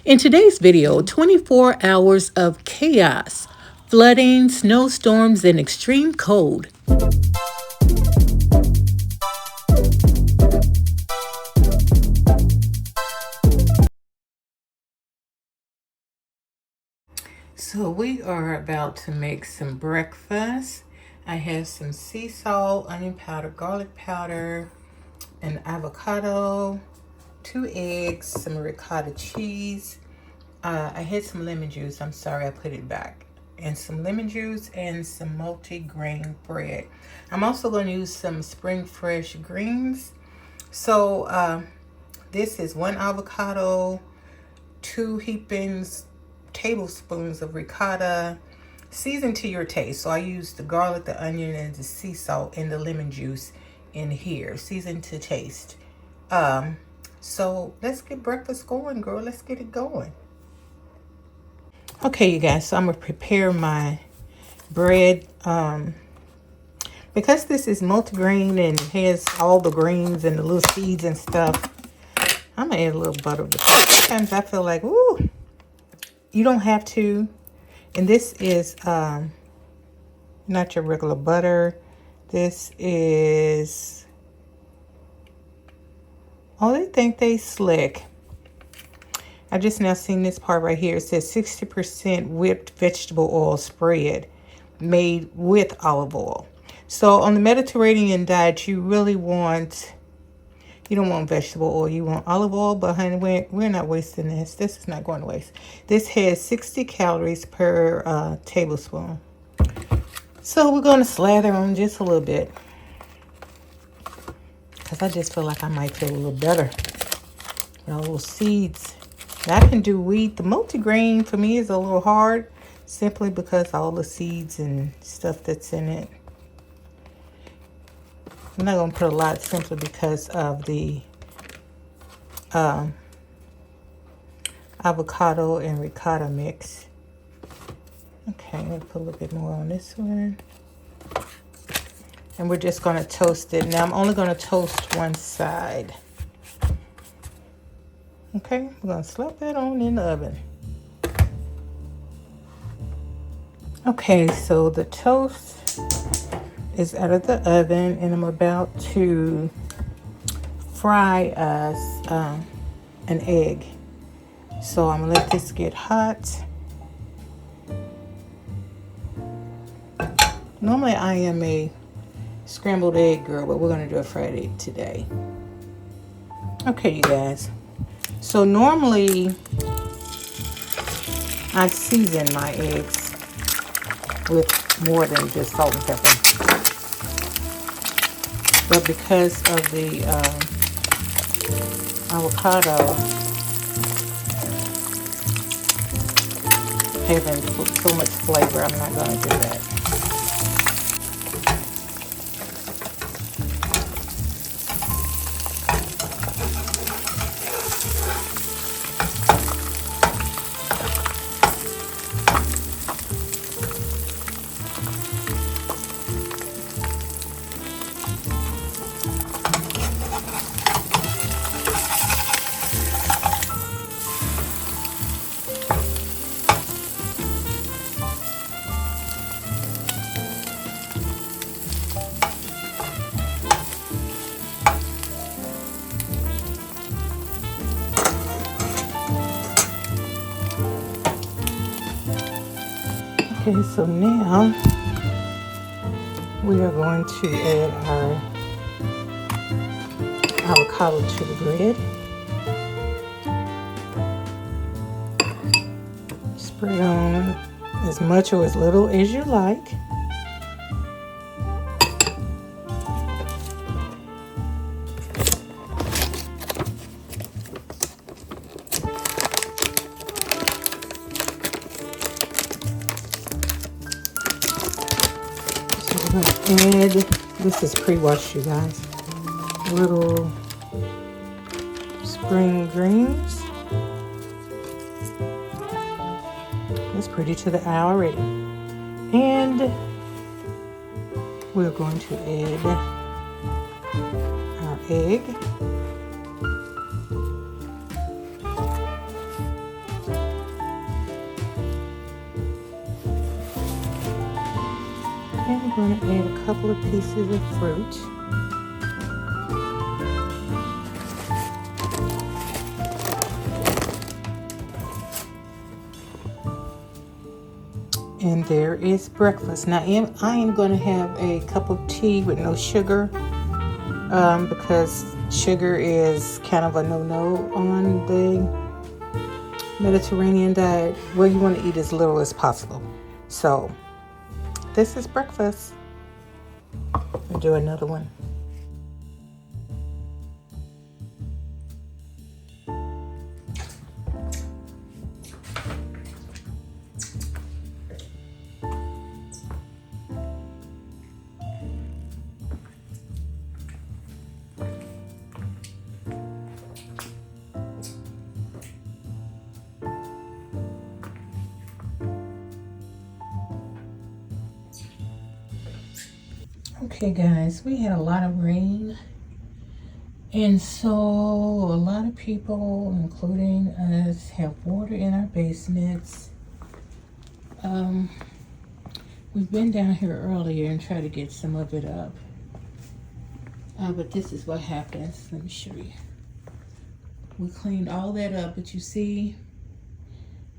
In today's video, 24 hours of chaos, flooding, snowstorms, and extreme cold. So we are about to make some breakfast. I have some sea salt, onion powder, garlic powder, an avocado, 2 eggs, some ricotta cheese. I had some lemon juice. I'm sorry I put it back. And some lemon juice and some multi-grain bread. I'm also going to use some spring fresh greens. So this is 1 avocado, 2 tablespoons of ricotta, seasoned to your taste. So I use the garlic, the onion, and the sea salt and the lemon juice in here, seasoned to taste. So let's get breakfast going, girl. Let's get it going. Okay, you guys, so I'm gonna prepare my bread. Because this is multigrain and has all the greens and the little seeds and stuff, I'm gonna add a little butter because sometimes I feel like, ooh, you don't have to. And this is not your regular butter. This is, oh, they think they slick. I just now seen this part right here. It says 60% whipped vegetable oil spread made with olive oil. So on the Mediterranean diet, you really want, you don't want vegetable oil. You want olive oil, but honey, we're not wasting this. This is not going to waste. This has 60 calories per tablespoon. So we're going to slather on just a little bit, because I just feel like I might feel a little better. You know, little seeds. I can do wheat. The multigrain for me is a little hard simply because all the seeds and stuff that's in it. I'm not going to put a lot simply because of the avocado and ricotta mix. Okay, I'm going to put a little bit more on this one. And we're just going to toast it. Now I'm only going to toast one side. Okay, we're going to slap that on in the oven. Okay, so the toast is out of the oven, and I'm about to fry us an egg. So I'm going to let this get hot. Normally I am a scrambled egg girl, but we're going to do a fried egg today. Okay, you guys. So normally I season my eggs with more than just salt and pepper. But because of the avocado having so much flavor, I'm not going to do that. Okay, so now we are going to add our avocado to the bread. Spread on as much or as little as you like. And this is pre-washed, you guys. Little spring greens. It's pretty to the eye already. And we're going to add our egg. want to add a couple of pieces of fruit. And there is breakfast. Now I am going to have a cup of tea with no sugar because sugar is kind of a no-no on the Mediterranean diet. Well, you want to eat as little as possible. So this is breakfast. I'll do another one. Okay guys, we had a lot of rain, and so a lot of people, including us, have water in our basements. We've been down here earlier and tried to get some of it up, but this is what happens. Let me show you. We cleaned all that up, but you see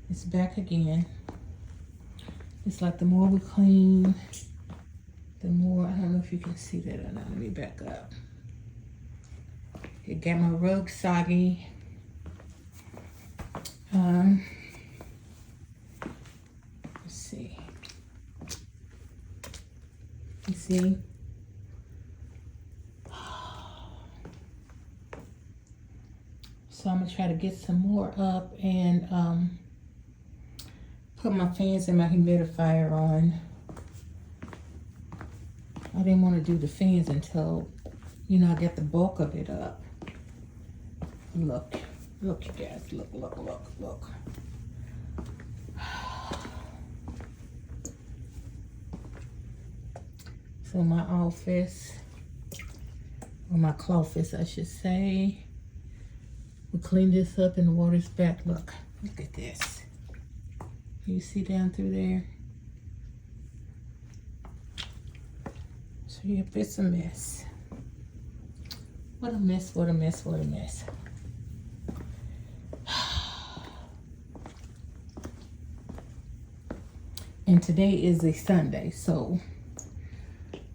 it's back again. It's like the more we clean, the more, I don't know if you can see that or not. Let me back up. It got my rug soggy. Let's see. You see? So I'm gonna try to get some more up and put my fans and my humidifier on. I didn't want to do the fans until, you know, I get the bulk of it up. Look, look you guys, look, look, look, look. So my office, or my cloffice I should say, we clean this up and the water's back. Look, look at this. You see down through there? So yep, it's a mess. What a mess, what a mess, what a mess. And today is a Sunday, so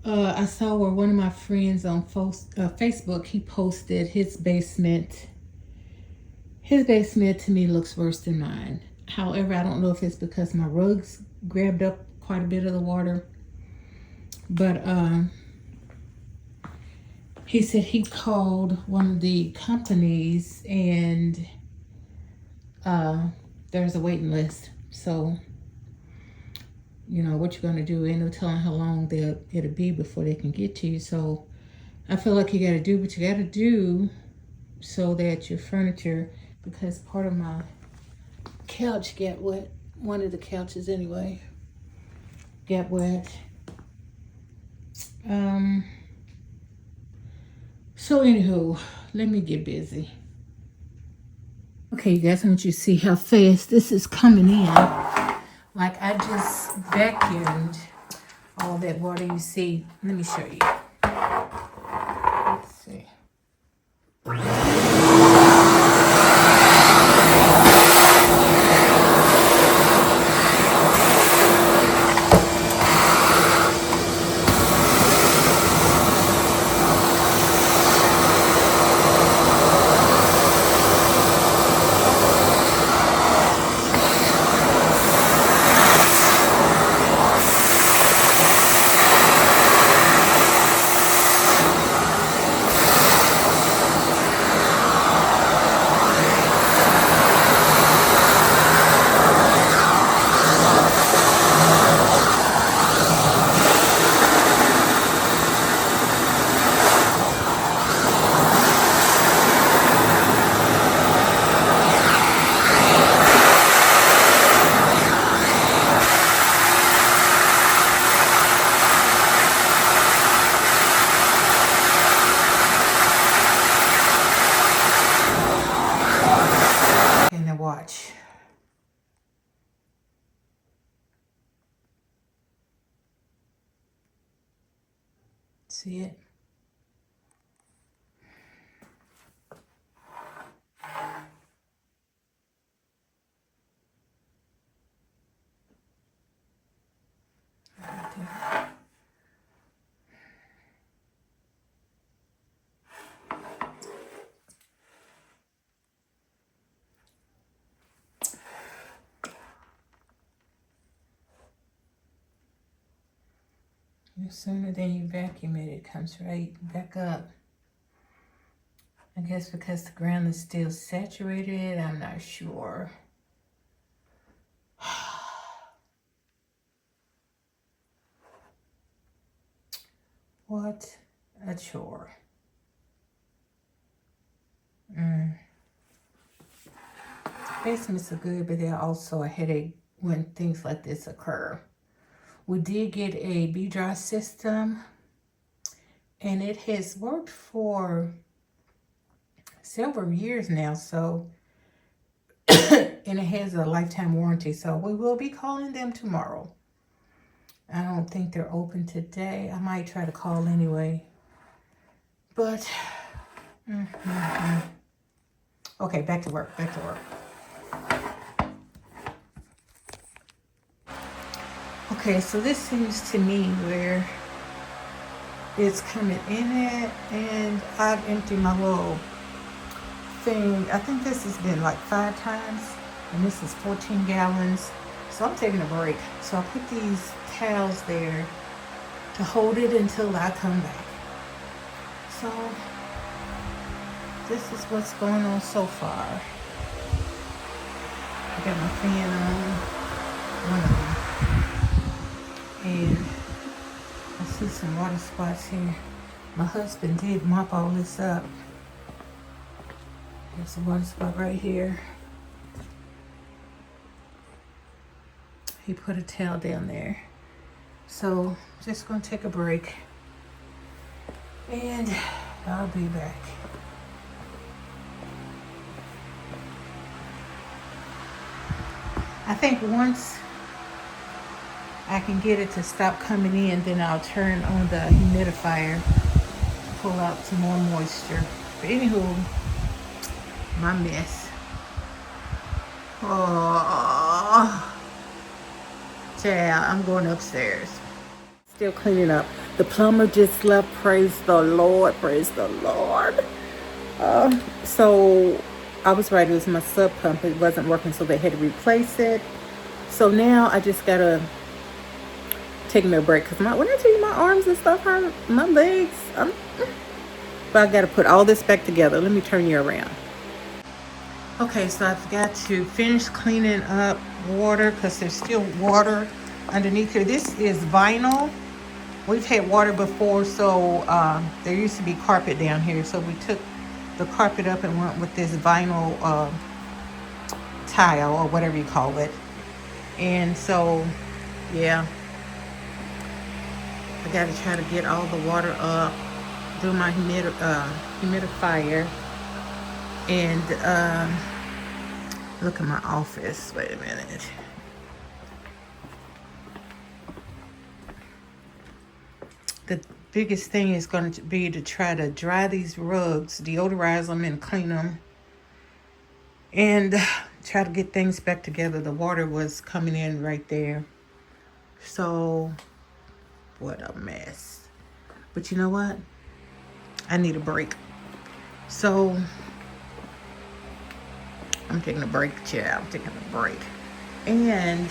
I saw where one of my friends on Facebook, he posted his basement. His basement to me looks worse than mine. However, I don't know if it's because my rugs grabbed up quite a bit of the water. But he said he called one of the companies and there's a waiting list. So, you know, what you're going to do, ain't no telling how long it'll be before they can get to you. So I feel like you got to do what you got to do so that your furniture, because part of my couch got wet, one of the couches anyway, got wet. So anywho, let me get busy. Okay, you guys, I want you to see how fast this is coming in. Like I just vacuumed all that water you see. Let me show you. Let's see. Watch. See it? No sooner than you vacuum it, it comes right back up. I guess because the ground is still saturated, I'm not sure. What a chore. Basements are good, but they're also a headache when things like this occur. We did get a B-Dry system, and it has worked for several years now, so and it has a lifetime warranty, so we will be calling them tomorrow. I don't think they're open today. I might try to call anyway, but okay, back to work. Okay, so this seems to me where it's coming in at, and I've emptied my little thing. I think this has been like 5 times, and this is 14 gallons. So I'm taking a break. So I put these towels there to hold it until I come back. So this is what's going on so far. I got my fan on, and I see some water spots here. My husband did mop all this up. There's a water spot right here. He put a towel down there. So just gonna take a break, and I'll be back. I think once I can get it to stop coming in, then I'll turn on the humidifier to pull out some more moisture. But anywho, my mess. Oh, child, I'm going upstairs. Still cleaning up. The plumber just left. Praise the Lord. Praise the Lord. So I was right. It was my sub pump. It wasn't working, so they had to replace it. So now I just gotta take me a break, because when I tell you my arms and stuff hurt, my legs, but I gotta put all this back together. Let me turn you around. Okay, so I've got to finish cleaning up water, because there's still water underneath here. This is vinyl. We've had water before, so there used to be carpet down here. So we took the carpet up and went with this vinyl tile, or whatever you call it. And so, yeah, I got to try to get all the water up, do my humidifier, and look at my office. Wait a minute. The biggest thing is going to be to try to dry these rugs, deodorize them and clean them, and try to get things back together. The water was coming in right there. So, what a mess. But you know what? I need a break. So, I'm taking a break, child. I'm taking a break. And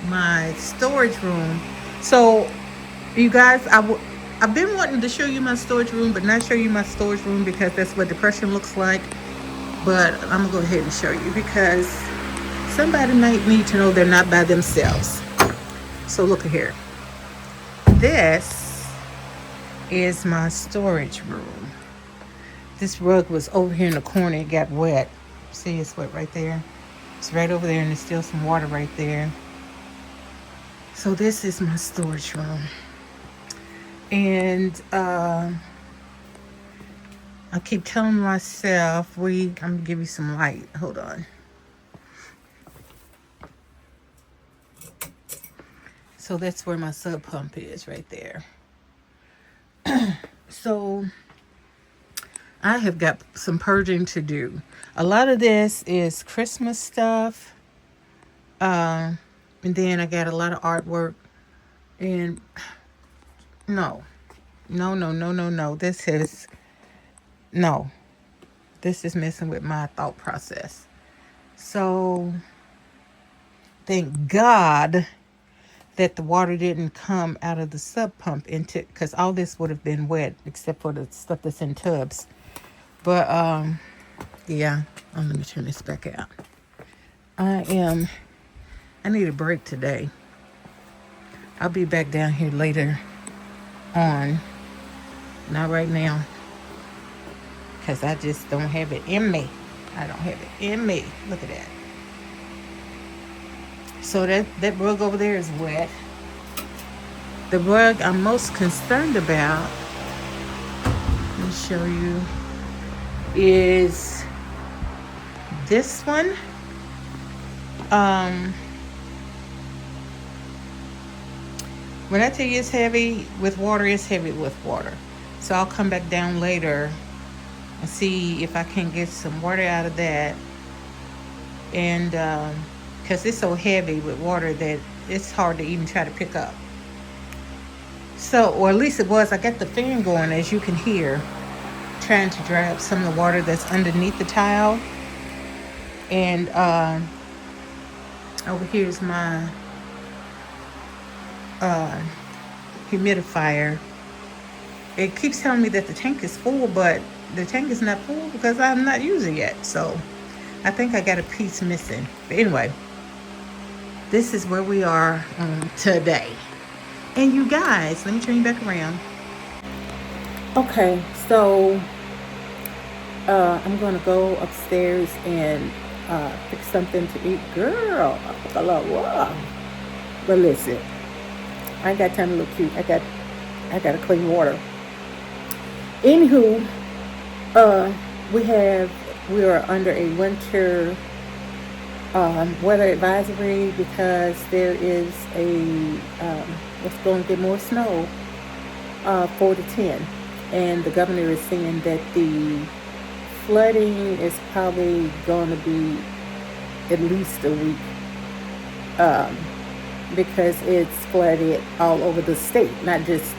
my storage room. So, you guys, I've been wanting to show you my storage room, but not show you my storage room because that's what depression looks like. But I'm going to go ahead and show you, because somebody might need to know they're not by themselves. So look at here. This is my storage room. This rug was over here in the corner. It got wet. See, it's wet right there. It's right over there, and there's still some water right there. So this is my storage room. And I keep telling myself, I'm gonna give you some light. Hold on. So that's where my sub pump is, right there. So I have got some purging to do. A lot of this is Christmas stuff. And then I got a lot of artwork. And no. This is messing with my thought process. So thank God that the water didn't come out of the sub pump into, because all this would have been wet except for the stuff that's in tubs. But yeah, let me turn this back out. I need a break today. I'll be back down here later on. Not right now, because I just don't have it in me. I don't have it in me. Look at that. So that rug over there is wet. The rug I'm most concerned about, let me show you, is this one. When I tell you it's heavy with water, it's heavy with water. So I'll come back down later and see if I can get some water out of that. And because it's so heavy with water that it's hard to even try to pick up. So, or at least it was. I got the fan going, as you can hear, trying to dry up some of the water that's underneath the tile. And over here is my humidifier. It keeps telling me that the tank is full, but the tank is not full because I'm not using it. So I think I got a piece missing. But anyway, this is where we are today. And you guys, let me turn you back around. Okay, so I'm gonna go upstairs and fix something to eat. Girl, I love wow. But listen, I ain't got time to look cute. I gotta clean water. Anywho, we are under a winter weather advisory because there is it's going to get more snow, 4 to 10, and the governor is saying that the flooding is probably going to be at least a week, because it's flooded all over the state, not just,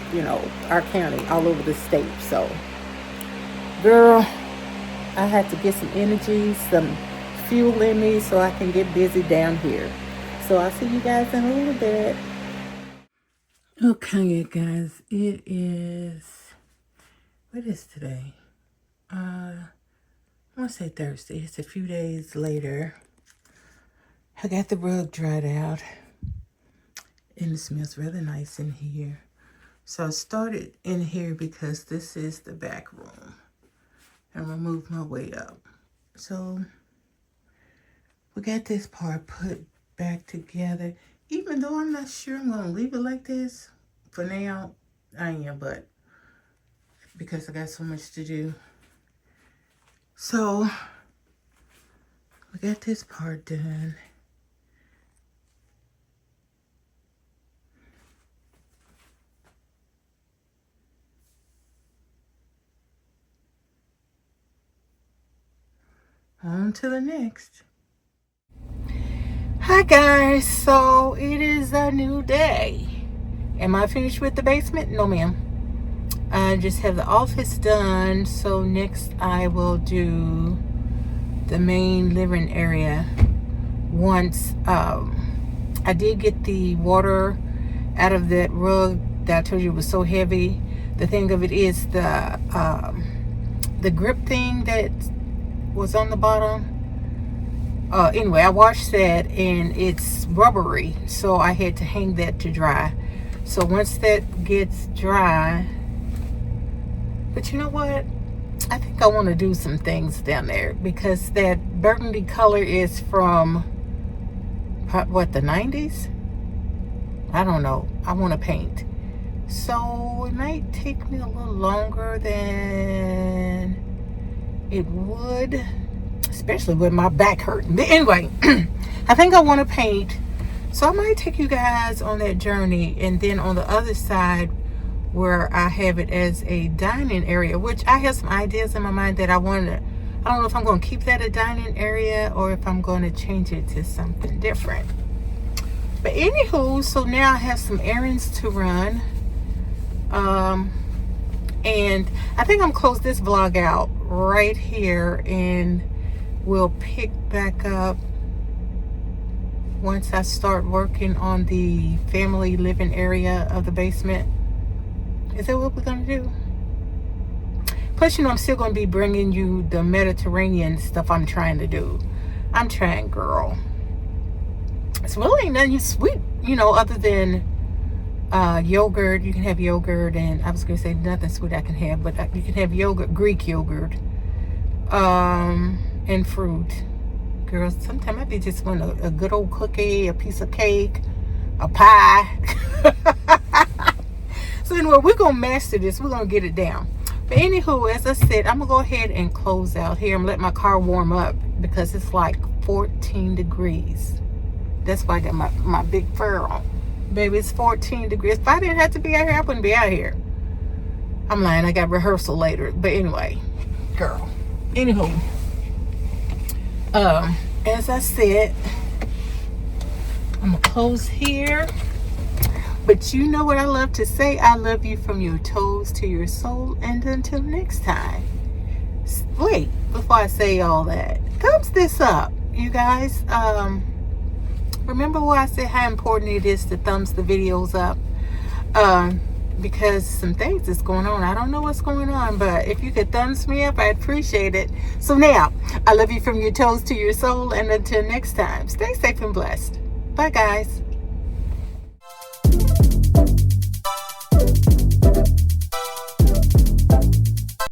our county, all over the state. So, girl, I have to get some energy, some fuel in me so I can get busy down here. So I'll see you guys in a little bit. Okay, you guys, what is today? I want to say Thursday. It's a few days later. I got the rug dried out, and it smells really nice in here. So I started in here because this is the back room. I'm gonna move my way up. So we got this part put back together. Even though I'm not sure I'm gonna leave it like this for now, I am, but because I got so much to do. So we got this part done. On to the next. Hi guys, so it is a new day. Am I finished with the basement? No ma'am. I just have the office done, so next I will do the main living area. Once I did get the water out of that rug that I told you was so heavy. The thing of it is the grip thing that was on the bottom. Anyway, I washed that and it's rubbery, so I had to hang that to dry. So once that gets dry, but you know what? I think I want to do some things down there because that burgundy color is from what, the 90s? I don't know. I want to paint. So it might take me a little longer than it would, especially with my back hurting. But anyway, I think I want to paint. So I might take you guys on that journey. And then on the other side, where I have it as a dining area, which I have some ideas in my mind that I want to, I don't know if I'm going to keep that a dining area or if I'm going to change it to something different. But anywho, so now I have some errands to run. And I think I'm close this vlog out right here, and we'll pick back up once I start working on the family living area of the basement. Is that what we're gonna do? Plus, you know, I'm still gonna be bringing you the Mediterranean stuff I'm trying to do. I'm trying, girl. It's really ain't nothing sweet, you know, other than yogurt. You can have yogurt, and I was gonna say nothing sweet I can have, but you can have yogurt, Greek yogurt, and fruit. Girls, sometimes I be just want a good old cookie, a piece of cake, a pie. So anyway, we're gonna master this. We're gonna get it down. But anywho, as I said, I'm gonna go ahead and close out here. I'm gonna let my car warm up because it's like 14 degrees. That's why I got my big fur on. Baby, it's 14 degrees. If I didn't have to be out here, I wouldn't be out here. I'm lying. I got rehearsal later. But anyway, girl. Anywho, as I said, I'm going to close here. But you know what I love to say. I love you from your toes to your soul. And until next time. Wait, before I say all that. Thumbs this up, you guys. Remember why I said how important it is to thumbs the videos up? Because some things is going on. I don't know what's going on, but if you could thumbs me up, I'd appreciate it. So now, I love you from your toes to your soul, and until next time, stay safe and blessed. Bye, guys.